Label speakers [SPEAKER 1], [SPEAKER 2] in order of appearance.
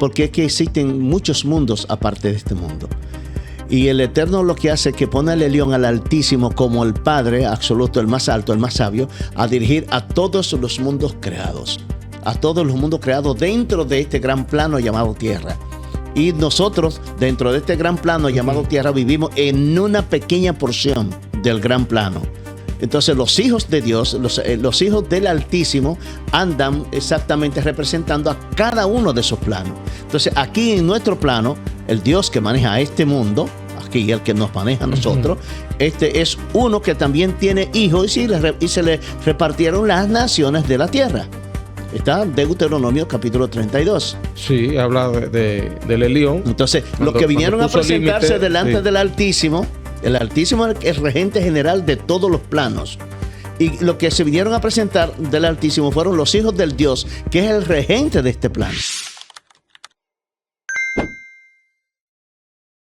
[SPEAKER 1] porque es que existen muchos mundos aparte de este mundo. Y el Eterno lo que hace es que pone al Elión, al Altísimo, como el Padre absoluto, el más alto, el más sabio, a dirigir a todos los mundos creados. A todos los mundos creados dentro de este gran plano llamado Tierra. Y nosotros, dentro de este gran plano llamado Tierra, vivimos en una pequeña porción del gran plano. Entonces los hijos de Dios, los hijos del Altísimo, andan exactamente representando a cada uno de esos planos. Entonces aquí en nuestro plano, el Dios que maneja este mundo, aquí el que nos maneja a nosotros, este es uno que también tiene hijos y se le repartieron las naciones de la tierra. Está Deuteronomio capítulo 32.
[SPEAKER 2] Sí, habla del Elión.
[SPEAKER 1] Entonces, los que vinieron a presentarse delante del Altísimo, el Altísimo es el regente general de todos los planos. Y los que se vinieron a presentar del Altísimo fueron los hijos del Dios, que es el regente de este plano.